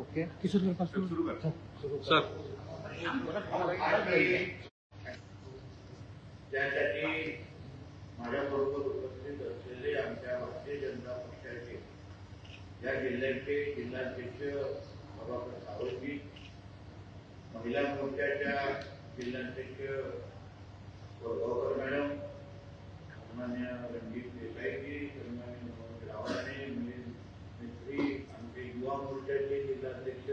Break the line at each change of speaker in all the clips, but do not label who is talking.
Okay Kishore sir
त्यासाठी माझ्याबरोबर उपस्थित असलेले आमच्या भारतीय जनता पक्षाचे या जिल्ह्याचे जिल्हाध्यक्ष प्रभाकर सावंतजी, महिला मोर्चाच्या जिल्हाध्यक्ष वडगावकर मॅडम, सन्मान्य रणजित देसाईजी, सन्मान्य मनोज रावणे, मिलिंद मिस्त्री, आमचे युवा मोर्चाचे जिल्हाध्यक्ष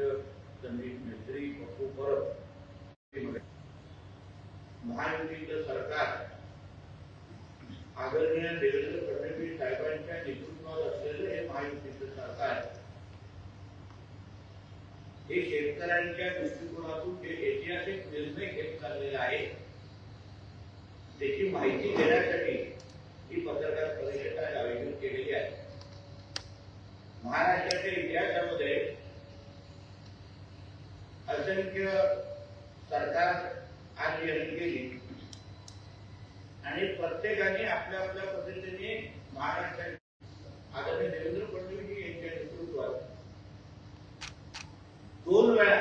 संदीप मिस्त्री, पप्पू परब, महायुतीचं सरकार आदरणीय देवेंद्र फडणवीस साहेबांच्या नेतृत्वात असलेलं हे महायुतीचं सरकार हे शेतकऱ्यांच्या दृष्टिकोनातून जे ऐतिहासिक निर्णय घेत चाललेला आहे त्याची माहिती देण्यासाठी ही पत्रकार परिषद आज आयोजित केलेली आहे. महाराष्ट्राच्या इतिहासामध्ये असंख्य सरकार आज यांनी केली आणि प्रत्येकाने आपल्या आपल्या पद्धतीने महाराष्ट्रात आदरणीय देवेंद्र फडणवीस यांच्या नेतृत्वात 2 वेळा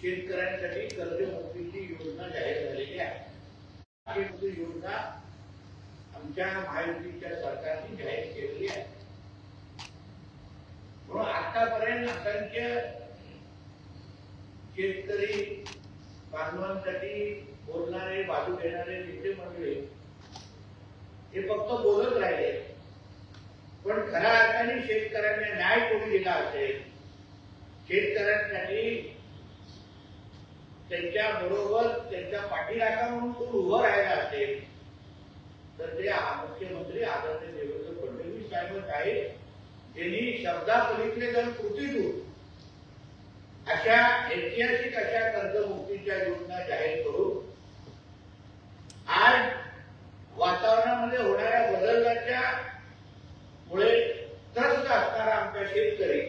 शेतकऱ्यांसाठी कर्जमुक्तीची योजना जाहीर झालेली आहे. ही योजना आमच्या महायुतीच्या सरकारने जाहीर केलेली आहे. म्हणून आतापर्यंत असंख्य शेतकरी बांधवांसाठी बोलणारे, बाजू घेणारे नेते मंडळी हे फक्त बोलत राहिले, पण खऱ्या अर्थाने शेतकऱ्यांना न्याय कोणी दिला असेल, शेतकऱ्यांसाठी त्यांच्या बरोबर त्यांच्या पाठीराखा म्हणून कोण उभं राहिला असेल तर ते मुख्यमंत्री आदरणीय देवेंद्र फडणवीस साहेबच आहेत. त्यांनी शब्दापलीकडे जर कृतीतून अशा ऐतिहासिक अशा कर्जमुक्तीच्या योजना जाहीर करून आज वातावरणामध्ये होणाऱ्या बदलाच्या मुळे त्रस्त असणारा आमचा शेतकरी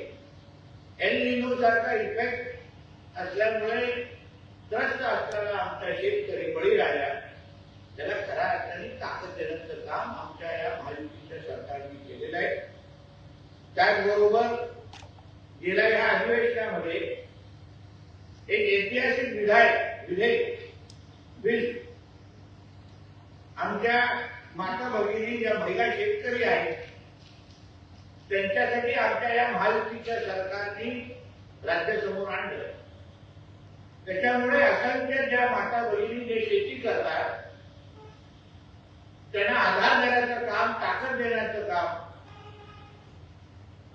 एल निनो सारखा इफेक्ट असल्यामुळे त्रस्त असणारा आमचा शेतकरी बळी राहिला, त्याला खऱ्या अर्थाने ताकद देण्याचं काम आमच्या या महायुतीच्या सरकारने केलेलं आहे. त्याचबरोबर गेल्या या अधिवेशनामध्ये एक ऐतिहासिक विधेयक बिल आमच्या माता भगिनी ज्या महिला शेतकरी आहेत त्यांच्यासाठी आमच्या या महायुतीच्या सरकारने राज्यासमोर आणलं. त्याच्यामुळे असंख्य ज्या माता भगिनी जे शेती करतात त्यांना आधार देण्याचं काम, ताकद देण्याचं काम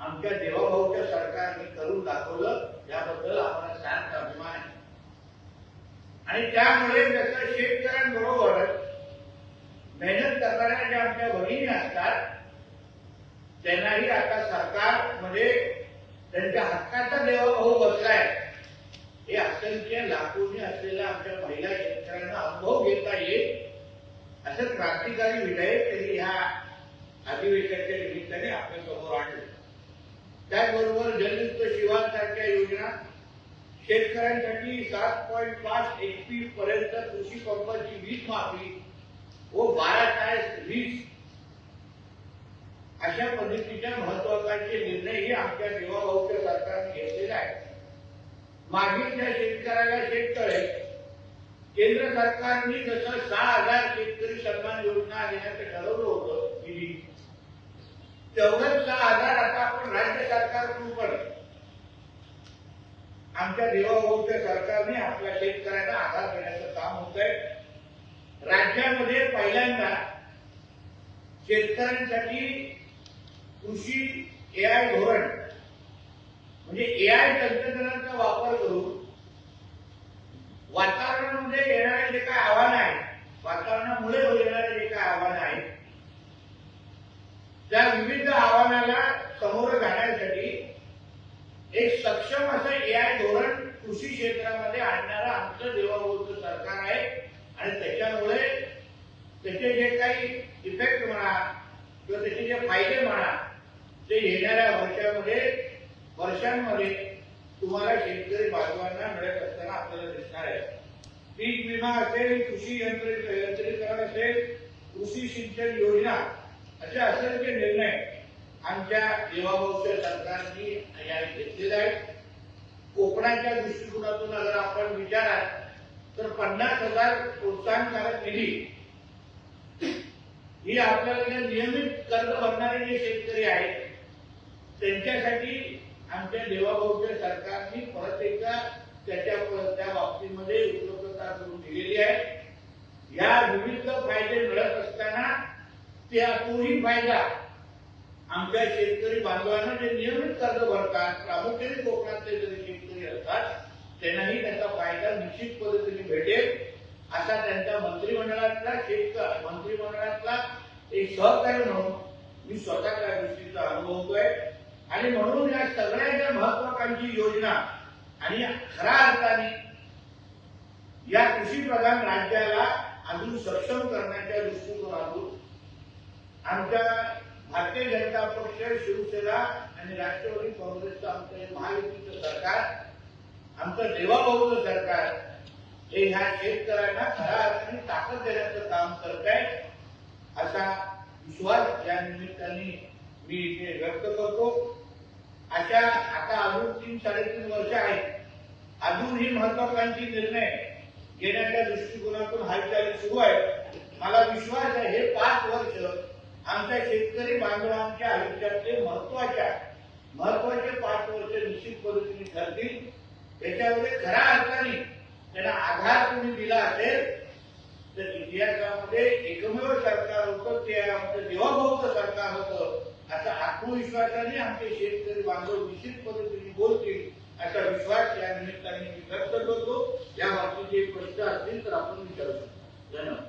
आमच्या देवाभाऊच्या सरकारने करून दाखवलं. याबद्दल आम्हाला सार्थ अभिमान आहे. आणि त्यामुळे जसं शेतकऱ्यांबरोबर मेहनत करणाऱ्या ज्या आमच्या भगिनी असतात त्यांनाही आता सरकारमध्ये त्यांच्या हक्काचा देवाभाऊ बसलाय हे असंख्य लाखोनी असलेल्या आमच्या महिला शेतकऱ्यांना अनुभव घेता येईल असं क्रांतिकारी विधेयक त्यांनी ह्या अधिवेशनाच्या निमित्ताने आपल्या समोर आणलं. त्याचबरोबर जलयुक्त शिवारसारख्या योजना शेतकऱ्यांसाठी 7.5 HP पर्यंत कृषी पंपाची वीज माफी व 12/20 अशा पद्धतीच्या महत्वाकांक्षी निर्णयही आमच्या देवाभाऊच्या सरकारने घेतलेला आहे. मागील त्या शेतकऱ्याला शेततळे केंद्र सरकारने जसं 6,000 शेतकरी सन्मान योजना देण्याचं ठरवलं होतं निधी, तेवढंच 6,000 आता आपण राज्य सरकारकडून पण आमच्या देवाभाऊच्या सरकारने आपल्या शेतकऱ्यांना आधार देण्याचं काम होत आहे. राज्यामध्ये पहिल्यांदा शेतकऱ्यांसाठी कृषी AI धोरण म्हणजे AI तंत्रज्ञानाचा वापर करून वातावरणामध्ये येणारे जे काय आव्हान आहे, वातावरणामुळे येणारे जे काय आव्हान आहे त्या विविध आव्हानाला समोर जाण्यासाठी एक सक्षम असं AI धोरण कृषी क्षेत्रामध्ये आणणारं आमचं देवाभाऊचं सरकार आहे. आणि त्याच्यामुळे त्याचे जे काही इफेक्ट म्हणा किंवा त्याचे जे फायदे म्हणा ते येणाऱ्या वर्षांमध्ये तुम्हाला शेतकरी बांधवांना मिळत असताना आपल्याला दिसणार आहे. पीक विमा असेल, कृषी यंत्रीकरण असेल, कृषी सिंचन योजना असे असंख्य निर्णय आमच्या देवाभाऊच्या सरकारने या घेतलेल्या आहेत. कोकणाच्या दृष्टिकोनातून अगर आपण विचारात तर 50,000 प्रोत्साहनकारक निधी ही आपल्याला नियमित कर्ज भरणारे जे शेतकरी आहेत त्यांच्यासाठी आमच्या देवाभाऊच्या सरकारने परत एकदा त्या बाबतीमध्ये उपलब्धता करून दिलेली आहे. या विविध फायदे मिळत असताना तोही फायदा आमच्या शेतकरी बांधवांना जे नियमित कर्ज भरतात, प्रामुख्याने कोकणातले जरी शेतकरी असतात त्यांनाही त्याचा फायदा निश्चित पद्धतीने भेटेल असा त्यांच्या मंत्रिमंडळातला एक सहकार्य म्हणून मी स्वतः त्या गोष्टीचा अनुभवतोय. आणि म्हणून या सगळ्या महत्वाकांक्षी योजना आणि खऱ्या अर्थाने या कृषी प्रधान राज्याला अजून सक्षम करण्याच्या दृष्टिकोनातून आमच्या भारतीय जनता पक्ष, शिवसेना आणि राष्ट्रवादी काँग्रेसचं आमचं महायुतीचं सरकार, आमचं देवाभाऊचं सरकार हे ह्या शेतकऱ्यांना खऱ्या अर्थाने ताकद देण्याचं काम करत आहे असा विश्वास या निमित्ताने मी इथे व्यक्त करतो. अशा आता अजून 3-3.5 वर्ष आहेत. अजूनही महत्वाकांक्षी निर्णय घेण्याच्या दृष्टिकोनातून हालचाली सुरू आहेत. मला विश्वास आहे हे 5 वर्ष आमच्या शेतकरी बांधवांच्या आयुष्यातले महत्वाचे 5 वर्ष निश्चित पद्धतीने ठरतील. त्याच्यामध्ये खऱ्या अर्थाने त्यांना आधार तुम्ही दिला असेल तर इतिहासामध्ये एकमेव सरकार होतं ते आमचं देवाभाऊचं सरकार होतं असा आत्मविश्वासाने आमचे शेतकरी बांधव निश्चित पद्धतीने बोलतील असा विश्वास या निमित्ताने मी व्यक्त करतो. या बाबतीत जे प्रश्न असतील तर आपण विचारू शकतो. धन्यवाद.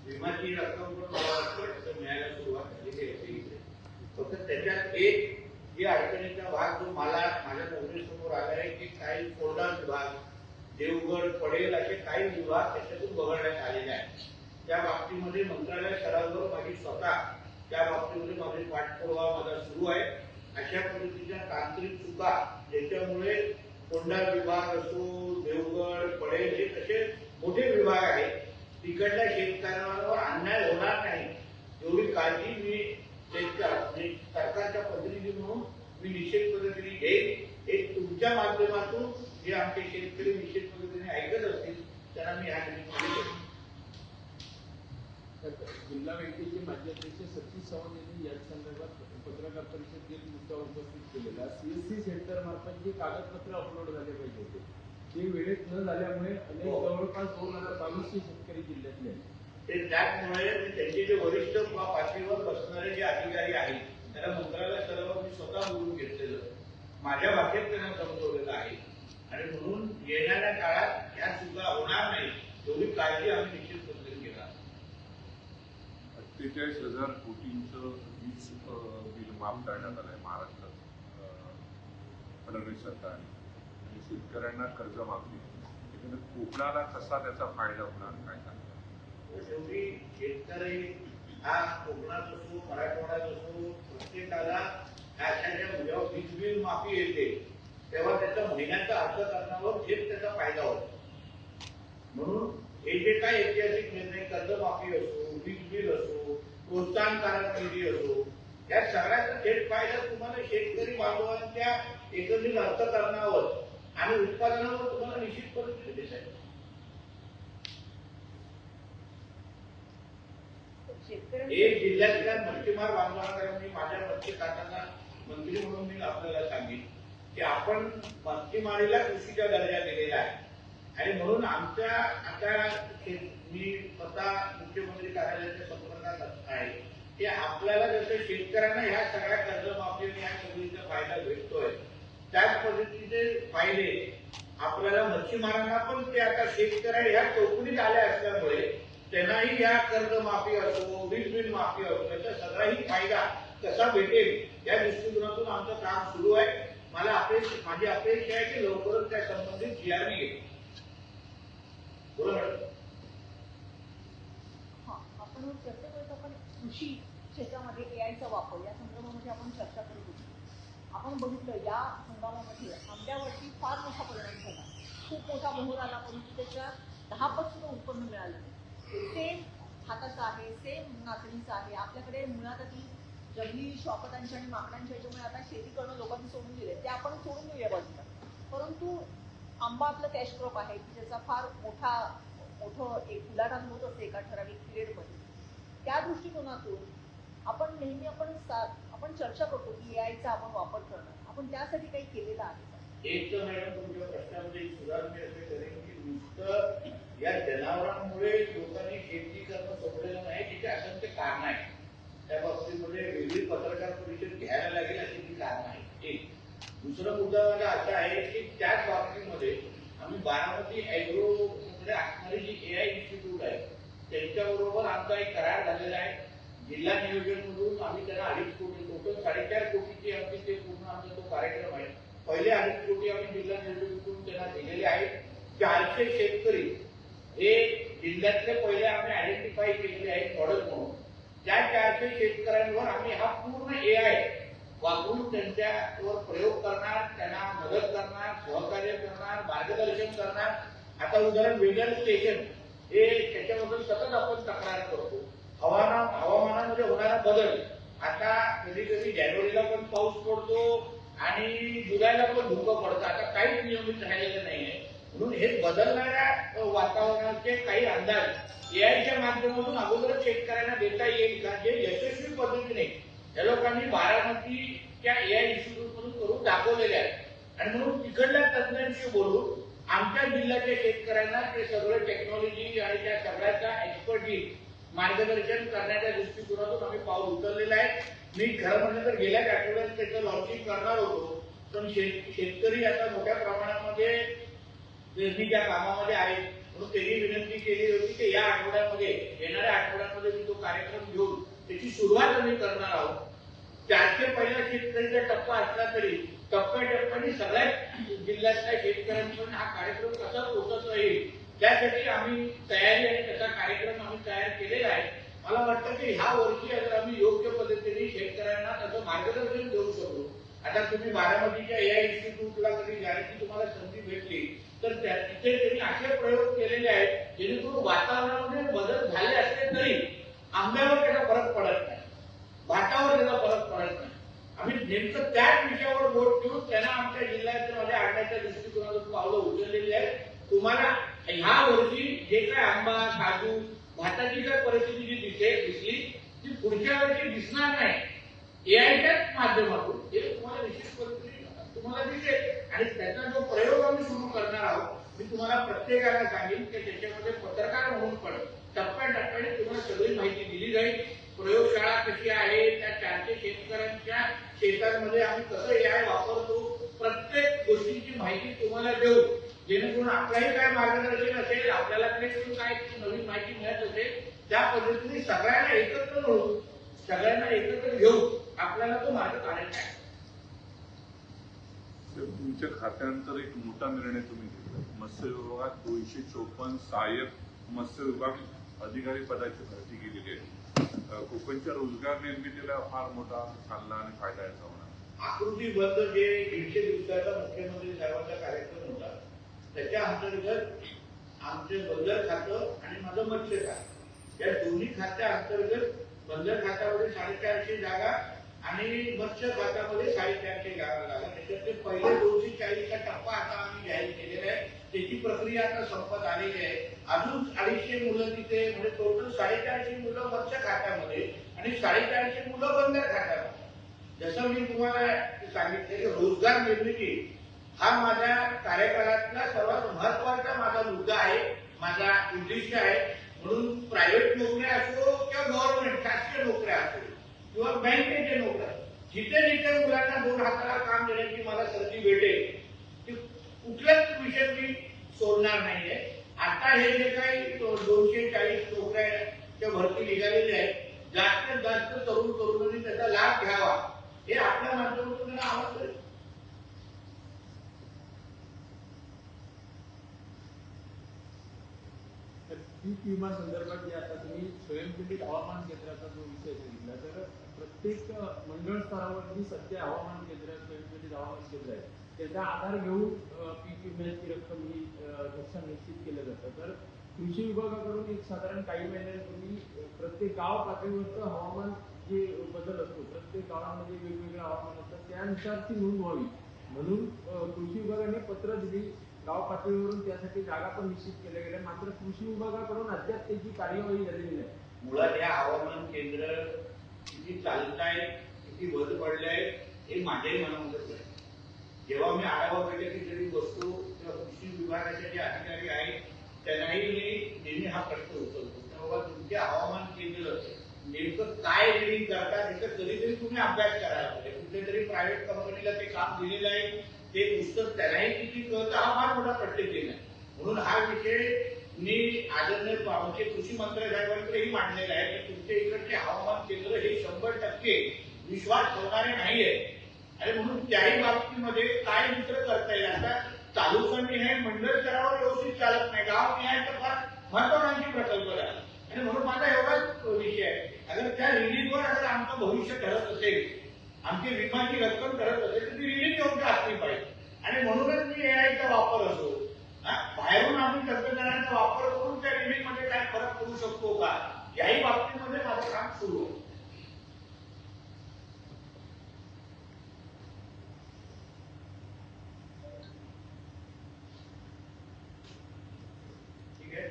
विमाची रक्कम पण मला वाटतं मिळायला सुरुवात झालेली आहे. फक्त त्याच्यात एक जी अडचणीचा भाग जो मला माझ्या नजरेसमोर आला आहे की काही कोरडा विभाग, देवगड, पडेल असे काही विभाग त्याच्यातून वगळण्यात आलेले आहेत. त्या बाबतीमध्ये मंत्रालय स्तरावर माझी स्वतः त्या बाबतीमध्ये माझे पाठपुरावा माझा सुरू आहे. अशा पद्धतीच्या तांत्रिक चुका ज्याच्यामुळे कोंढा विभाग असो, देवगड, पडेल हे तसे मोठे विभाग आहेत तिकडल्या शेतकऱ्यांवर अन्याय होणार नाही एवढी काळजी मी सरकारच्या प्रतिनिधी म्हणून मी निश्चित पद्धतीने घेईन. हे तुमच्या माध्यमातून जे आमचे शेतकरी निश्चित पद्धतीने ऐकत असतील त्यांना मी ह्या निमित्ताने
जिल्हा बँकेचे माजी अध्यक्ष सतीश चव्हाण यांनी या संदर्भात पत्रकार परिषदेत मुद्दा उपस्थित केलेला. सीएससी सेंटर मार्फत जे कागदपत्र अपलोड झाले पाहिजे होते ते वेळेत न झाल्यामुळे अनेक जवळपास 2,022 शेतकरी जिल्ह्यातले
ते त्यामुळे त्यांचे जे वरिष्ठ पातळीवर बसणारे जे अधिकारी आहेत त्याला मंत्रालय स्तरावर मी स्वतः बोलून घेतलेलं माझ्या भाषेत त्यांना समजवलेलं आहे. आणि म्हणून येणाऱ्या काळात या चुका होणार नाही एवढी काळजी आम्ही निश्चित पद्धतीने घेणार.
48,000 कोटींचं वीज बिल माफ करण्यात आलंय महाराष्ट्रात फडणवीस सरकारने आणि शेतकऱ्यांना कर्जमाफी. कोकणाला कसा त्याचा फायदा होणार काय सांगतात?
शेवटी शेतकरी हा कोकणात असो, मराठवाड्यात असो, प्रत्येकाला अशा जेव्हा वीज बिल माफी येते तेव्हा त्याच्या महिन्याचा अर्थकारणावर थेट त्याचा फायदा होतो. म्हणून हे जे काही ऐतिहासिक निर्णय कर्जमाफी असो, वीज बिल असो, प्रोत्साहनकारक निधी असो या सगळ्याचा थेट फायदा तुम्हाला शेतकरी बांधवांच्या एकंदरीत अर्थकारणावर आणि उत्पादनावर तुम्हाला निश्चित पद्धतीने दिसेल. एक जिल्ह्यातल्या मच्छीमार बांधवांना मी माझ्या मत्स्य खात्याला मंत्री म्हणून मी आपल्याला सांगेन की आपण मच्छीमारीला कृषीचा दर्जा दिलेला आहे आणि म्हणून आमच्या आता मी स्वतः मुख्यमंत्री कार्यालयाच्या संपर्कात आहे की आपल्याला जसं शेतकऱ्यांना ह्या सगळ्या कर्जमाफी आणि ह्या सगळीचा फायदा भेटतोय त्याच पद्धतीचे फायदे आपल्याला मच्छीमारांना पण ते आता शेतकऱ्या ह्या चौकटीत आल्या असल्यामुळे त्यांनाही कुठल्याही या कर्जमाफी असो, वीज बिल माफी असो, याचा सगळाही फायदा कसा भेटेल या दृष्टिकोनातून आमचं काम सुरू आहे. माझी अपेक्षा आहे की लवकरच त्या संबंधित GRB येईल. बरोबर.
आपण चर्चा करत आपण कृषी क्षेत्रामध्ये एआयचा वापर या संदर्भामध्ये आपण चर्चा करत होतो. आपण बघितलं या हंगामामध्ये आंब्यावरती फार मोठा परिणाम झाला, खूप मोठा मोहर आला, परंतु त्याच्या 10% उत्पन्न मिळालं नाही. सेम हाताचं आहे, सेम नाचणीचं आहे. आपल्याकडे मुळात ती जंगली श्वापदांच्या आणि माकडांच्या ह्याच्यामुळे आता शेती करणं लोकांनी सोडून दिले, ते आपण सोडून देऊया बाजूला. परंतु आंबा आपलं कॅश क्रॉप आहे की ज्याचा फार मोठं एक उलाढाल होत असते एका ठराविक पिरियडमध्ये. त्या दृष्टिकोनातून आपण नेहमी आपण चर्चा करतो की एआयचा आपण वापर करणं, आपण त्यासाठी काही केलेलं आहे का?
एक तर मॅडम तुमच्या प्रश्नामध्ये सुधार मी असे करेन की नुसतं या जनावरांमुळे लोकांनी शेती करणं सोडलेलं नाही, तिथे असंख्य कारण आहे. त्या बाबतीमध्ये वेगळी पत्रकार परिषद घ्यायला लागेल अशी ती कारण आहे. एक दुसरा मुद्दा माझा असा आहे की त्याच बाबतीमध्ये आम्ही बारामती ऍग्रो मध्ये असणारी जी AI इन्स्टिट्यूट आहे त्यांच्याबरोबर आमचा एक करार झालेला आहे. जिल्हा नियोजन मधून आम्ही त्यांना 2.5 कोटी, टोटल 4.5 कोटीची आमची ते पूर्ण आमचा तो कार्यक्रम आहे. पहिले 2.5 कोटी आम्ही जिल्हा नियोजन त्यांना दिलेले आहेत. 400 शेतकरी हे जिल्ह्यातले पहिले आम्ही आयडेंटिफाय केलेले आहेत मॉडेल म्हणून. त्या 400 शेतकऱ्यांवर आम्ही हा पूर्ण AI वापरून त्यांच्यावर प्रयोग करणार, त्यांना मदत करणार, सहकार्य करणार, मार्गदर्शन करणार. आता उदाहरण वेदर स्टेशन हे त्याच्याबद्दल सतत आपण तक्रार करतो. हवामानामध्ये होणारा बदल, आता कधी कधी जानेवारीला पण पाऊस पडतो आणि जुलैला पण धुकं पडतं. आता काहीच नियमित राहिलेलं नाहीये. म्हणून हे बदलणाऱ्या वातावरणाचे काही अंदाज एआयच्या माध्यमातून अगोदरच शेतकऱ्यांना देता येईल का, जे यशस्वी पद्धतीने या लोकांनी बारामतीच्या AI इन्स्टिट्यूट मधून करून दाखवलेले आहे. आणि म्हणून तिकडल्या तज्ञांशी बोलून आमच्या जिल्ह्याच्या शेतकऱ्यांना ते सगळं टेक्नॉलॉजी आणि त्या सगळ्याचा एक्सपर्टीज मार्गदर्शन करण्याच्या दृष्टिकोनातून आम्ही पाऊल उचललेलं आहे. मी खरं म्हणलं तर गेल्याच आठवड्यात त्याचं लॉन्चिंग करणार होतो, पण शेतकरी आता मोठ्या प्रमाणामध्ये पेरणीच्या कामामध्ये आहेत. म्हणून त्यांनी विनंती केली होती की या आठवड्यामध्ये, येणाऱ्या आठवड्यामध्ये मी तो कार्यक्रम घेऊन त्याची सुरुवात आम्ही करणार आहोत. 400 पहिला शेतकरीचा टप्पा असला तरी टप्प्याटप्प्याने सगळ्याच जिल्ह्यातल्या शेतकऱ्यांपर्यंत हा कार्यक्रम कसा पोहोचत येईल त्यासाठी आम्ही तयारी आणि त्याचा कार्यक्रम आम्ही तयार केलेला आहे. मला वाटतं की ह्या वर्षी अगर आम्ही योग्य पद्धतीने शेतकऱ्यांना त्याचं मार्गदर्शन देऊ शकतो. आता तुम्ही बारामतीच्या AI इन्स्टिट्यूटला कधी जायची तुम्हाला संधी भेटली तर तिथे त्यांनी असे प्रयोग केलेले आहेत जेणेकरून वातावरणामध्ये बदल झाले असले तरी आंब्यावर त्याचा फरक पडत नाही, भातावर त्याचा फरक पडत नाही. आम्ही नेमकं त्याच विषयावर बोट ठेवून त्यांना आमच्या जिल्ह्यामध्ये आणण्याच्या दृष्टिकोनातून पावलं उचललेली आहेत. तुम्हाला ह्या वर्षी जे काय आंबा, काजू, भाताची काय परिस्थिती जी दिसली ती पुढच्या वर्षी दिसणार नाही. एआयच्याच माध्यमातून हे तुम्हाला निश्चित पद्धतीने तुम्हाला दिसेल. आणि त्याचा जो प्रयोग आम्ही सुरू करणार आहोत, मी तुम्हाला प्रत्येकाला सांगेन की त्याच्यामध्ये पत्रकार म्हणून पण टप्प्याटप्प्याने तुम्हाला सगळी माहिती दिली जाईल. प्रयोगशाळा कशी आहे, त्या 400 शेतकऱ्यांच्या शेतांमध्ये आम्ही कसं AI वापरतो, प्रत्येक गोष्टीची माहिती तुम्हाला देऊ. जेणेकरून आपल्याही काय मार्गदर्शन असेल, आपल्याला काय नवीन माहिती मिळत असेल, त्या पद्धतीने सगळ्यांना एकत्र मिळून, सगळ्यांना एकत्र घेऊन आपल्याला तो मार्ग काढायचा आहे.
तुमच्या खात्यानंतर एक मोठा निर्णय तुम्ही घेतला. मत्स्य विभागात 254 सहाय्यक मत्स्य विभाग अधिकारी पदाची भरती केलेली आहे. कोकणच्या रोजगार निर्मितीला फार मोठा चालना आणि फायदा याचा होणार.
आकृतीबद्ध जे 150 दिवसाचा मुख्यमंत्री साहेबांचा कार्यक्रम होता त्याच्या अंतर्गत आमचे बंदर खातं आणि माझं मत्स्य खातं या दोन्ही खात्या अंतर्गत बंदर खात्यामध्ये 450 जागा आणि मत्स्य खात्यामध्ये 450 जागा लागल्या. त्याच्यातले पहिले 240चा टप्पा आता आम्ही जाहीर केलेला आहे. त्याची प्रक्रिया आता संपत आलेली आहे. अजून 250 मुलं तिथे, म्हणजे टोटल 450 मुलं मत्स्य खात्यामध्ये आणि 450 मुलं बंदर खात्यामध्ये. जसं मी तुम्हाला सांगितलं की रोजगार निर्मिती हा माझ्या कार्यकाळातला सर्वात महत्वाचा माझा मुद्दा आहे, माझा उद्दिष्ट आहे. म्हणून प्रायव्हेट नोकऱ्या असो किंवा गव्हर्नमेंट शासकीय नोकऱ्या असो किंवा बँकेच्या नोकऱ्या, जिथे जिथे मुलांना 2 हाताला काम देण्याची मला संधी भेटेल ती कुठलाच विषय मी सोडणार नाहीये. आता हे जे काही 240 नोकऱ्या त्या भरती निघालेल्या आहेत. जास्तीत जास्त तरुण तरुणांनी त्याचा लाभ घ्यावा हे आपल्या माध्यमातून आवाहन करेल.
पीक विमा संदर्भात जे आता तुम्ही स्वयंप्रेरित हवामान केंद्राचा जो विषय सांगितला, तर प्रत्येक मंडळ स्तरावरती सध्या हवामान केंद्र, स्वयंप्रेरित हवामान केंद्र आहे, त्याचा आधार घेऊन पीक विम्याची रक्कम ही नुकसान निश्चित केलं जातं. तर कृषी विभागाकडून एक साधारण काही महिन्यांपूर्वी प्रत्येक गाव पातळीवरचं हवामान जे बदल असतो, प्रत्येक गावामध्ये वेगवेगळं हवामान असतं, त्यानुसार ती नोंद व्हावी म्हणून कृषी विभागाने पत्र दिली. गाव पातळीवरून त्यासाठी जागा पण निश्चित केल्या गेल्या. मात्र कृषी विभागाकडून अद्याप त्याची कार्यवाही झालेली नाही.
मुळात या हवामान केंद्र किती चालतायत, किती बंद पडलंय हे माझ्याही मनामध्ये आहे. जेव्हा मी आढावा बैठकीसाठी बसतो तेव्हा कृषी विभागाचे जे अधिकारी आहेत त्यांनाही मी नेहमी हा प्रश्न उचलतो, तेव्हा तुमचे हवामान केंद्र नेमकं काय रिडिंग करतात याचा कधीतरी तुम्ही अभ्यास करायला पाहिजे. कुठल्या तरी प्रायव्हेट कंपनीला ते काम दिलेलं आहे, ते पुस्तक त्यांनाही किती कळतं हा फार मोठा प्रत्येक आहे. म्हणून हा विषय मी आदरणीय आमचे कृषी मंत्री साहेबांकडेही मांडलेला आहे की तुमच्या इकडचे हवामान केंद्र हे 100% विश्वास ठेवणारे नाहीये आणि म्हणून त्याही बाबतीमध्ये काय दुसरं करता येईल. आता तालुका निहाय मंडळ स्तरावर व्यवस्थित चालत नाही, गाव निहाय तर फार महत्वाकांक्षी प्रकल्प आहे आणि म्हणून माझा एवढाच विषय आहे. अगर त्या रिलीजवर अगर आमचं भविष्य ठरत असेल, आमची विमाची रक्कम ठरत असेल तर ती रिलीज योग्य असली पाहिजे आणि म्हणूनच मी एआयचा वापर असो, बाहेरून आम्ही तंत्रज्ञानाचा वापर करून त्या रिलीज मध्ये काय फरक करू शकतो का, याही बाबतीमध्ये माझं काम सुरू आहे. ठीक आहे.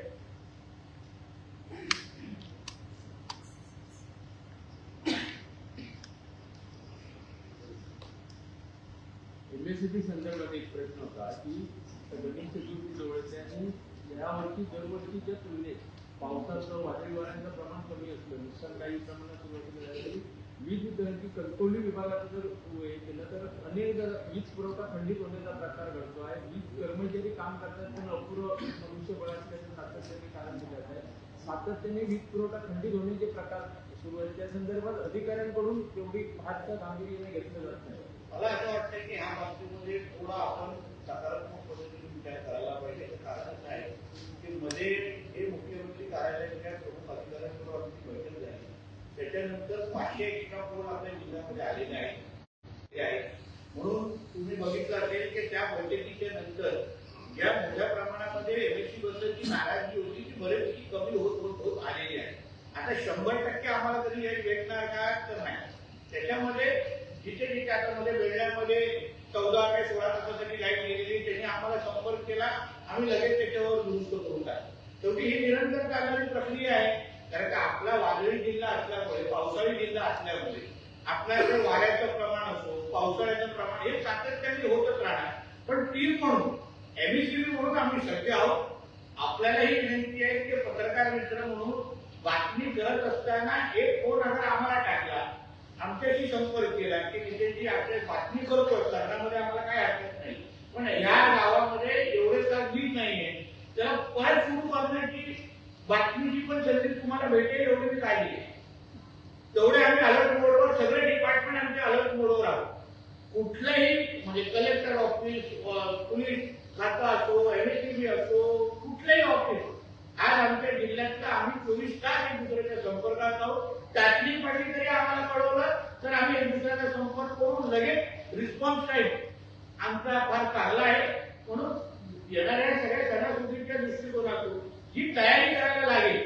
एमएससीबी संदर्भात एक प्रश्न होता की गणेश चतुर्थी जवळचे आणि यावर्षी दरवर्षीच्या तुलनेत पावसाचं, वादळी वाऱ्यांचं प्रमाण कमी असलं, नुकसान काही प्रमाणात सुरुवातीला झालं तरी वीज वितरण कणकवली विभागाचं जर हे केलं तर अनेक वीज पुरवठा खंडित होण्याचा प्रकार घडतो आहे. वीज कर्मचारी काम करतात पण अपुरं मनुष्यबळ असल्याचं सातत्याने कारण दिलं आहे. सातत्याने वीज पुरवठा खंडित होण्याचे प्रकार सुरू आहेत. त्या संदर्भात अधिकाऱ्यांकडून तेवढी फारसं गांभीर्याने घेतलं जात नाही.
मला असं वाटतं की ह्या बाबतीमध्ये थोडा आपण सकारात्मक पद्धतीने विचार करायला पाहिजे. कारण असं आहे की मध्ये हे मुख्यमंत्री कार्यालयाच्या प्रमुख अधिकाऱ्यांबरोबर आमची बैठक झाली, त्याच्यानंतर 500 एक्स्ट्रा पोल आपल्या जिल्ह्यामध्ये आलेले आहेत ते आहेत. म्हणून तुम्ही बघितलं असेल की त्या बैठकीच्या नंतर ज्या मोठ्या प्रमाणामध्ये एमएससी बद्दलची नाराजगी होती ती बरेचशी कमी होत आलेली आहे. आता 100% आम्हाला कधी हे भेटणार का तर नाही. त्याच्यामध्ये जिथे जिथे आता मध्ये बेळगावमध्ये 14 ते 16 तासासाठी लाईट गेलेली, त्यांनी आम्हाला संपर्क केला, आम्ही लगेच त्याच्यावर दुरुस्त करून टाकलं. शेवटी ही निरंतर चालणारी प्रक्रिया आहे. कारण का आपला वादळी जिल्हा असल्यामुळे, पावसाळी जिल्हा असल्यामुळे आपल्याकडे वाऱ्याचं प्रमाण असो, पावसाळ्याचं प्रमाण हे सातत्याने होतच राहणार. पण टीम म्हणून, एमएससीबी म्हणून आम्ही सज्ज आहोत. आपल्यालाही विनंती आहे की पत्रकार मित्र म्हणून बातमी करत असताना एक फोन अगर आम्हाला टाकला, आमच्याशी संपर्क केला की नितेशजी आपल्या बातमी करतो, करण्यामध्ये आम्हाला काय हरकत नाही, पण या गावामध्ये एवढे का वीज नाहीये, त्याला परत सुरू करण्याची बातमीची पण संधी तुम्हाला भेटेल एवढी मी काढली आहे. तेवढे आम्ही अलर्ट मोडवर, सगळे डिपार्टमेंट आमचे अलर्ट मोडवर आहोत. कुठलंही म्हणजे कलेक्टर ऑफिस, पोलीस खातं असो, एमएससीबी असो, कुठलंही ऑफिस, आज आमच्या जिल्ह्यातलं आम्ही 24 तास एक दुसऱ्याच्या संपर्कात आहोत. त्यातली पाठी जरी आम्हाला कळवलं तर आम्ही एक दुसऱ्याचा संपर्क करून लगेच रिस्पॉन्स टाईम आमचा फार चांगला आहे. म्हणून येणाऱ्या सगळ्या सणासुदीच्या दृष्टिकोनातून जी तयारी करायला लागेल,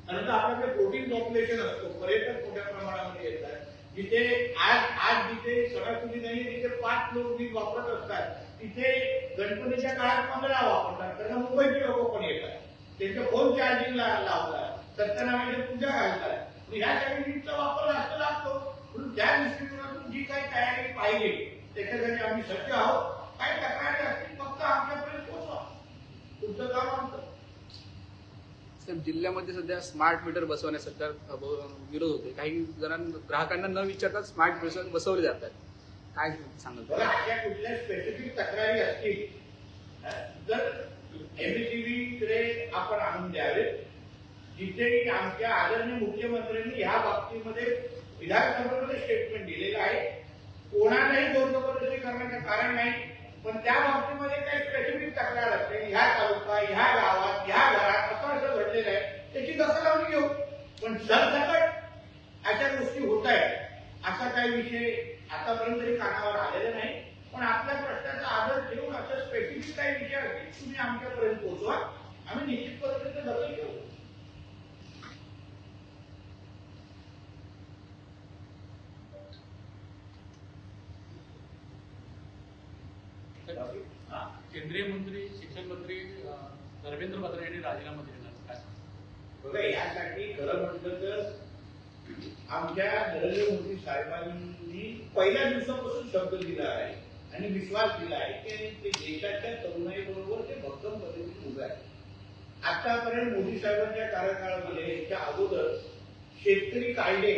नंतर आपल्याकडे प्रोटीन पॉप्युलेशन असतो, पर्यटक मोठ्या प्रमाणामध्ये येतात. जिथे आज जिथे सणासुदी नाही तिथे 5 लोक वीज वापरत असतात, तिथे गणपतीच्या काळात 15 वापरतात. कारण मुंबईचे लोक पण येतात, त्यांचे फोन चार्जिंगला लावतात, सत्यनारायणाची पूजा घालतात. ह्या सगळ्या वीजचा वापर जास्त लागतो. म्हणून त्या दृष्टिकोनातून जी काही तयारी पाहिजे त्याच्यासाठी आम्ही सज्ज आहोत. काही तक्रारी असतील फक्त आमच्यापर्यंत पोहोचवा, तुमचं काम आमचं.
साहेब, जिल्ह्यामध्ये सध्या स्मार्ट मीटर बसवण्यासाठी विरोध होते. काही जणांना, ग्राहकांना न विचारता स्मार्ट मीटर बसवले जातात. काय सांगाल?
बघा, अशा कुठल्या स्पेसिफिक तक्रारी असतील तर एमएससीबीकडे आपण आणून द्यावे. जिथे आमच्या आदरणीय मुख्यमंत्र्यांनी ह्या बाबतीमध्ये विधानसभेमध्ये स्टेटमेंट दिलेलं आहे. कोणालाही जोर जबरदस्ती करण्याचं कारण नाही, पण त्या बाबतीमध्ये काही स्पेसिफिक तक्रार असते, ह्या तालुका, ह्या गावात, ह्या घरात असं घडलेलं आहे, त्याची दखल आम्ही घेऊ. पण सरसकट अशा गोष्टी होत आहेत असा काही विषय आतापर्यंत तरी कानावर आलेला नाही. पण आपल्या प्रश्नाचा आदर ठेवून असं स्पेसिफिक काही विषय असतील तुम्ही आमच्यापर्यंत पोहोचवा, आम्ही निश्चित पद्धतीने दखल घेऊ.
केंद्रीय मंत्री शिक्षण मंत्री धर्मेंद्र प्रधान यांनी राजीनामा दिलेला काय?
बघा, यासाठी खरं म्हटलं तर आमच्या नरेंद्र मोदी साहेबांनी पहिल्या दिवसापासून शब्द दिला आहे आणि विश्वास दिला आहे की ते देशाच्या तरुणाईबरोबर ते भक्कम पद्धतीने उभे आहे. आतापर्यंत मोदी साहेबांच्या कार्यकाळामध्ये याच्या अगोदर शेतकरी कायदे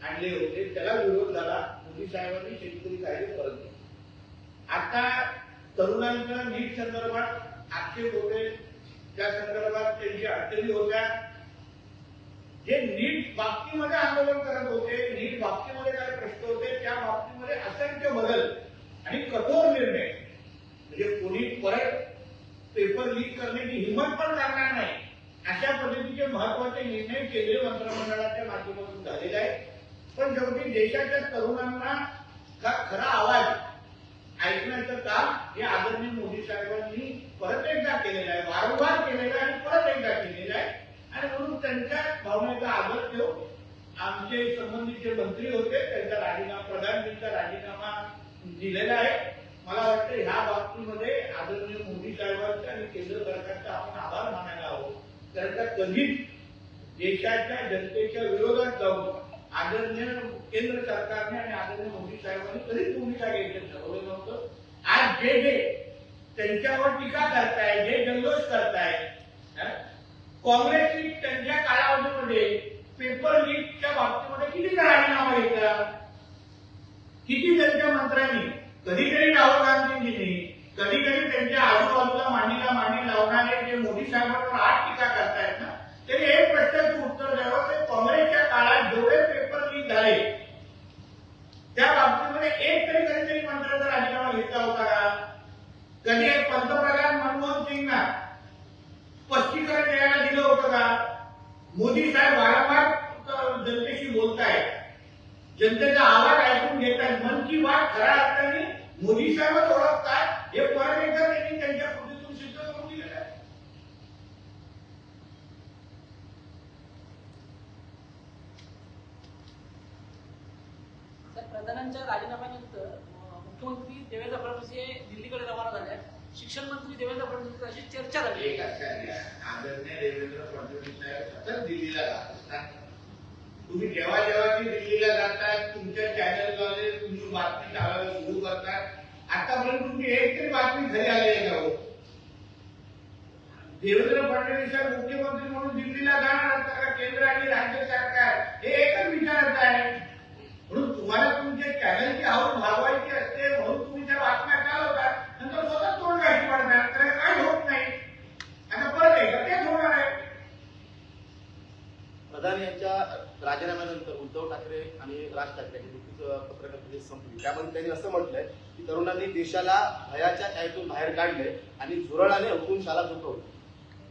आणले होते, त्याला विरोध झाला, मोदी साहेबांनी शेतकरी कायदे परत दिले. आता तरुणांच्या नीट संदर्भात आक्षेप होते, त्या संदर्भात त्यांची अडचणी होत्या. जे नीट बाबतीमध्ये आंदोलन करत होते, नीट बाबतीमध्ये काय प्रश्न होते, त्या बाबतीमध्ये असंख्य बदल आणि कठोर निर्णय, म्हणजे कोणी परत पेपर लीक करण्याची हिंमत पण करणार नाही अशा पद्धतीचे महत्वाचे निर्णय केंद्रीय मंत्रिमंडळाच्या माध्यमातून झालेले आहेत. पण शेवटी देशाच्या तरुणांना खरा आवाज ऐकण्याचं काम हे आदरणीय मोदी साहेबांनी परत एकदा केलेलं आहे, वारंवार केलेलं आहे आणि परत एकदा केलेलं आहे. आणि म्हणून त्यांच्या भावनेचा आदर ठेवून आमचे संबंधित मंत्री होते त्यांचा राजीनामा, प्रधानमंत्रीचा राजीनामा दिलेला आहे. मला वाटतं ह्या बाबतीमध्ये आदरणीय मोदी साहेबांचा आणि केंद्र सरकारचा आपण आभार मानायला हवं. कारण का कधीच देशाच्या जनतेच्या विरोधात जाऊन आदरणीय केंद्र सरकारने आणि आदरणीय मोदी साहेबांनी कधीच भूमिका घ्यायचं ठरवलं नव्हतं. आज जे त्यांच्यावर टीका करताय, जे जल्लोष करताय, काँग्रेसनी त्यांच्या कालावधीमध्ये पेपर लीकच्या बाबतीमध्ये किती राजीनामा घेतला, किती त्यांच्या मंत्र्यांनी, कधीतरी राहुल गांधींनी, कधीतरी त्यांच्या आजूबाजूला मांडी लावणारे जे मोदी साहेबांवर आज टीका करतायत ना, तरी एक प्रश्नाचं उत्तर द्यावं ते काँग्रेसच्या काळात जेवढे पेपर लीक झाले त्या बाबतीमध्ये एक तरी कधीतरी मंत्र्याचा राजीनामा घेतला होता का? कधी एक पंतप्रधान मनमोहन सिंगना स्पष्टीकरण द्यायला दिलं होतं का? मोदी साहेब वारंवार जनतेशी बोलतायत, जनतेचा आवाज ऐकून घेतात, मन की बात खऱ्या अर्थाने मोदी साहेबच ओळखतात हे परत एकदा त्यांनी त्यांच्या कृतीतून सिद्ध करून दिलेलं आहे.
प्रधानांच्या राजीनाम्यानंतर मुख्यमंत्री देवेंद्र फडणवीस हे दिल्लीकडे रवाना झाले. शिक्षण मंत्री देवेंद्र फडणवीस अशी चर्चा झाली.
एक आदरणीय देवेंद्र फडणवीस साहेब सतत दिल्लीला जात असतात. तुम्ही जेव्हा जेव्हा ती दिल्लीला जातात तुमच्या चॅनलद्वारे तुम्ही बातमी चालवायला सुरू करतात. आतापर्यंत तुमची एक तरी बातमी घरी आली आहे का? देवेंद्र फडणवीस साहेब मुख्यमंत्री म्हणून दिल्लीला जाणार असतात का? केंद्र आणि राज्य सरकार हे एकच विचारत आहे. म्हणून तुम्हाला तुमच्या चॅनलची हाऊस भागवायची असते म्हणून तुम्ही त्या बातम्या चालवतात, नंतर स्वतः तोंड गाठी पडणार, तर काय होत नाही. आता परत एकदा तेच होणार आहे.
प्रधान यांच्या राजीनाम्यानंतर उद्धव ठाकरे आणि राज ठाकरे यांनी पत्रकार परिषद संपली. त्यामध्ये त्यांनी असं म्हटलंय की तरुणांनी देशाला भयाच्या छायेतून बाहेर काढले आणि झुरळाने हुकुमशाला झुकवली.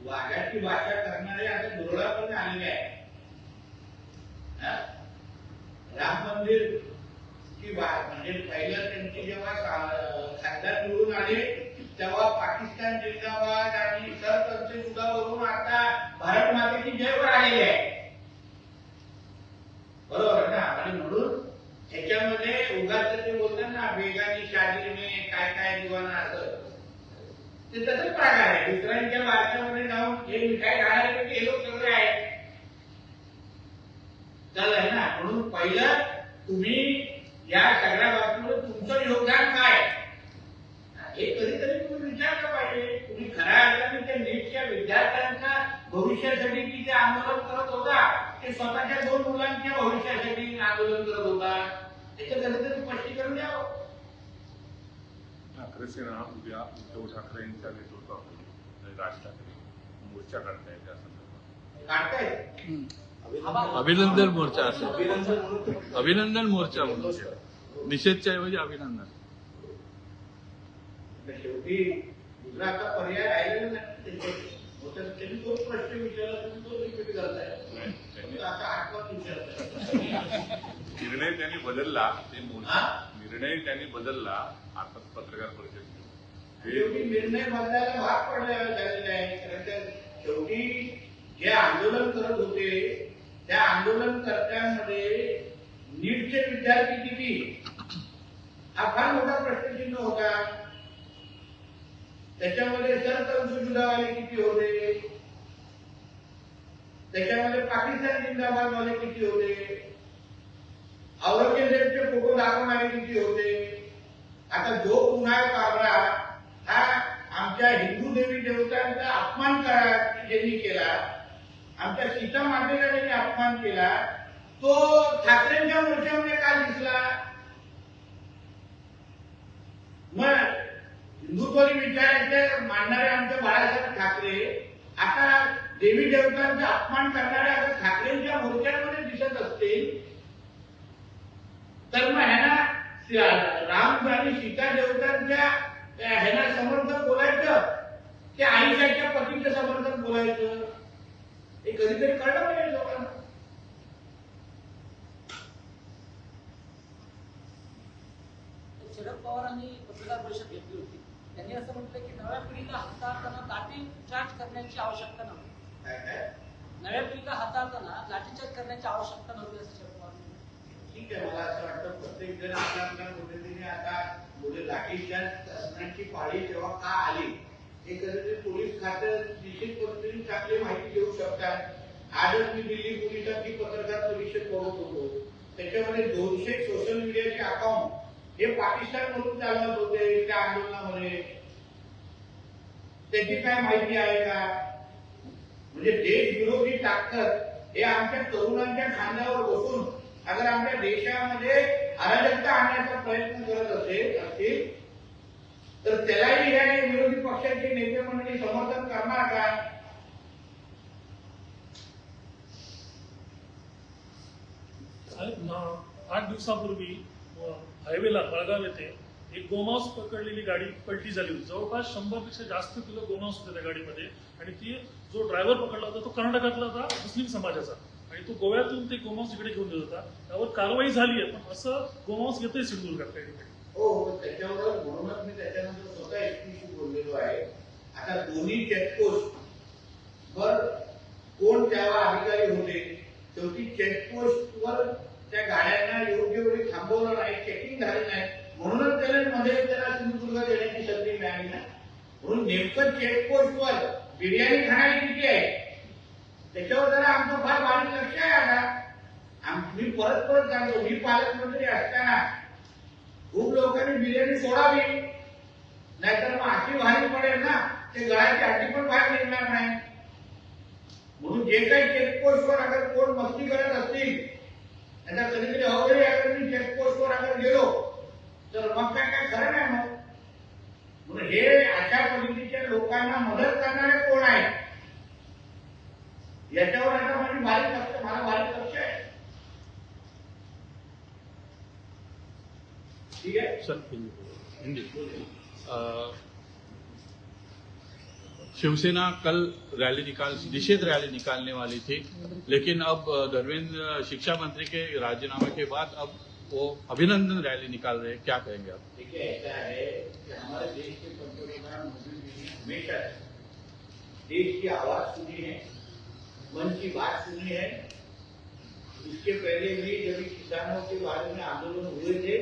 वाघाची भाषा करणारे आता झुरळा पण आलेले आहे. राम मंदिर ची म्हणजे पहिलं त्यांची जेव्हा खासदार निवडून आले तेव्हा पाकिस्तान जिंदाबाद आणि सरपंच युद्धावरून आता भारत मातेची जयवर आलेली आहे. बरोबर ना? आणि म्हणून ह्याच्यामध्ये उगाच ते बोलतात ना बेगानी शादीने काय काय दिवाना असं ते तसंच प्रकार आहे. दुसऱ्यांच्या भारतामध्ये जाऊन हे मिठाई खाणारे हे लोक सगळे आहेत. चालय ना? म्हणून पहिलं तुम्ही या सगळ्या बाबतीमध्ये तुमचं योगदान काय हे कधीतरी तुम्ही विचारलं पाहिजे. तुम्ही खऱ्या अर्थाने त्या नीटच्या विद्यार्थ्यांच्या भविष्यासाठी की जे आंदोलन करत होता ते स्वतःच्या 2 मुलांच्या भविष्यासाठी आंदोलन करत होता, त्याचं कधीतरी स्पष्टीकरण द्यावं.
ठाकरे सेना उद्या उद्धव ठाकरे यांच्या नेतृत्वाखाली राज ठाकरे मोर्चा करतायत त्या संदर्भात
काढतायत.
अभिनंदन मोर्चा असेल.
अभिनंदन म्हणून ते फक्त
अभिनंदन मोर्चा म्हणून निषेधच्या ऐवजी अभिनंदन.
तर शेवटी दुसरा आता पर्याय राहिलेला नाही. त्यांनी तोच प्रश्न विचारला, तुम्ही तो रिपीट करताय. आता आठवण विचारताय.
निर्णय त्यांनी बदलला, ते
हा?
मोर्चा निर्णय त्यांनी बदलला. आता पत्रकार परिषद
शेवटी निर्णय बदलायला भाग पडलेला झालेला आहे. खरं तर शेवटी जे आंदोलन करत होते त्या आंदोलनकर्त्यांमध्ये नीटचे विद्यार्थी किती, हा फार मोठा प्रश्नचिन्ह होता. त्याच्यामध्ये सरकंसुद्धावाले किती होते, त्याच्यामध्ये पाकिस्तान जिंदाबादवाले किती होते, औरंगजेबचे फोटो दाखवणारे किती होते. आता जो पुन्हा काबरा हा आमच्या हिंदू देवी देवतांचा अपमान ज्यांनी केला, आमच्या सीता मातेचा ज्यांनी अपमान केला, तो ठाकरेंच्या मोर्चामध्ये का दिसला. मग हिंदुत्वादी विचाराचे मानणारे आमचे बाळासाहेब ठाकरे आता देवी देवतांचा अपमान करणाऱ्या आता ठाकरेंच्या मोर्चामध्ये दिसत असतील, तर मग ह्यांना राम आणि सीता देवतांच्या ह्यांना समर्थन बोलायचं की आईशाच्या पतीचं समर्थन बोलायचं, हे कधीतरी कळलं पाहिजे लोकांना.
शरद पवारांनी पत्रकार परिषद घेतली होती. त्यांनी असं म्हटलं की नव्या पिढीला हाताळताना लाठीचार्ज करण्याची आवश्यकता नव्हती. नव्या पिढीला हाताळताना लाठीचार्ज करण्याची आवश्यकता नव्हती असं शरद पवार म्हणाले.
ठीक आहे, मला असं वाटतं प्रत्येक जण आपल्या कुठेतरी आता पुढे लाठीचार्ज करण्याची पाळी तेव्हा का आली हे कधीतरी पोलीस खातं निश्चित पद्धतीने चांगली माहिती देऊ शकतात. आजच मी दिल्ली पोलिसांची पत्रकार परिषद बघत होतो. त्याच्यामध्ये 200 सोशल मीडियाचे अकाउंट हे पाकिस्तानमधून चालवत होते त्या आंदोलनामध्ये. त्याची काय माहिती आहे का. म्हणजे देशविरोधी ताकद हे आमच्या तरुणांच्या खांद्यावर बसून अगर आमच्या देशामध्ये अराजकता आणण्याचा प्रयत्न करत असतील तर त्यालाही या विरोधी पक्षाचे नेते मंडळी समर्थन करणार का.
साहेब 8 दिवसापूर्वी हायवेला बेळगाव येथे एक गोमांस पकडलेली गाडी पलटी झाली होती. जवळपास 100पेक्षा जास्त किलो गोमांस होते त्या गाडीमध्ये आणि ती जो ड्रायव्हर पकडला होता तो कर्नाटकातला होता, मुस्लिम समाजाचा, आणि तो गोव्यातून ते गोमांस इकडे घेऊन येत होता. त्यावर कारवाई झाली आहे, पण असं गोमांस येतंय सिंधुदुर्गात काही ठिकाणी.
हो, त्याच्यावर म्हणूनच मी त्याच्यानंतर स्वतः एसपीशी बोललेलो आहे. आता दोन्ही चेकपोस्ट वर कोण त्यावर अधिकारी होते, शेवटी चेकपोस्टवर त्या गाड्यांना योग्य वेळी थांबवलं नाही, चेकिंग झालं नाही, म्हणूनच त्याला सिंधुदुर्ग देण्याची संधी मिळाली ना. म्हणून नेमकं चेकपोस्टवर बिर्याणी खाणारी किती आहे त्याच्यावर जरा आमचं फार बारीक लक्ष आहे. आता मी परत सांगतो, मी पालकमंत्री असताना खूप लोकांनी बिर्याणी सोडावी, नाहीतर मग अशी भारी पडेल ना ते गळ्याची हड्डी पण बाहेर निघणार नाही. म्हणून जे काही चेकपोस्टवर अगर कोण मस्ती करत असतील, नाहीतर कधीतरी अवघडी अगर मी चेकपोस्टवर अगर गेलो तर मग काय खरं नाही. मग म्हणून हे अशा पद्धतीच्या लोकांना मदत करणारे कोण आहेत याच्यावर आता मला बारीक लक्ष आहे. ठीक है
सर हिंदी. शिवसेना कल निषेध रैली निकालने वाली थी, लेकिन अब धर्मेंद्र शिक्षा मंत्री के राजीनामे के बाद अब वो अभिनंदन रैली निकाल रहे हैं. क्या कहेंगे आप.
देखिए, ऐसा है कि हमारे देश के पंतप्रधान मोदी जी ने हमेशा देश की आवाज सुनी है, मन की बात सुनी है. इसके पहले भी जब किसानों के बारे में आंदोलन हुए थे,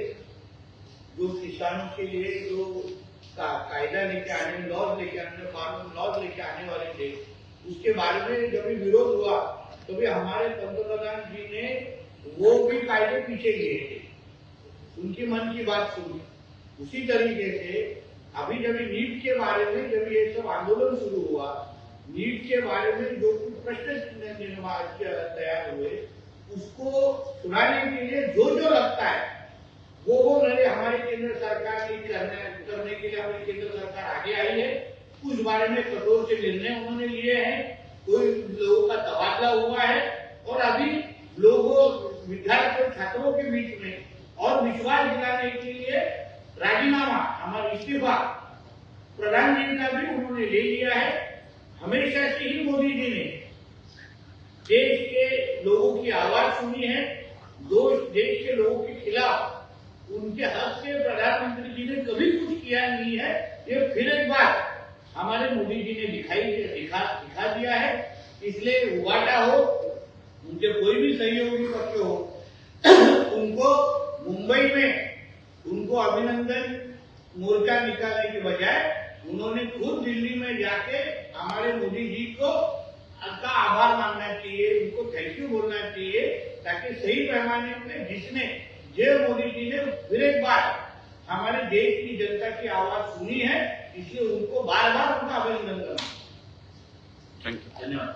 जो किसानों के लिए जो कायदा लेके आने, लॉज लेके आने, फार्म लॉज लेके आने वाले थे, उसके बारे में जब भी विरोध हुआ तो भी हमारे पंतप्रधान जी ने वो भी कायदे पीछे लिए थे, उनकी मन की बात सुनी. उसी तरीके से अभी जब नीट के बारे में जब ये सब आंदोलन शुरू हुआ, नीट के बारे में जो कुछ प्रश्न तैयार हुए उसको सुनाने के लिए जो लगता है वो मैंने हमारी केंद्र सरकार ने करने के लिए हमारी केंद्र सरकार आगे आई है. उस बारे में कठोर से निर्णय उन्होंने लिए हैं कोई लोगों का तबादला हुआ है और अभी लोगों विद्यार्थियों छात्रों के बीच में और विश्वास दिलाने के लिए राजीनामा हमारा इस्तीफा प्रधानमंत्री का भी उन्होंने ले लिया है। हमेशा से ही मोदी जी ने देश के लोगों की आवाज सुनी है, देश के लोगों के खिलाफ उनके हक से प्रधानमंत्री जी ने कभी कुछ किया नहीं है। ये फिर एक बार हमारे मोदी जी ने दिखा दिया है। इसलिए उबाटा हो, उनके कोई भी सहयोगी पक्ष हो, उनको मुंबई में उनको अभिनंदन मोर्चा निकालने के बजाय उन्होंने खुद दिल्ली में जाके हमारे मोदी जी को का आभार मानना चाहिए, उनको थैंक यू बोलना चाहिए, ताकि सही पैमाने में जिसने मोदी जी ने फिर एक बार हमारे देश की जनता की आवाज सुनी है, इसलिए उनको बार बार उनका अभिनंदन करना।
Thank you.
धन्यवाद।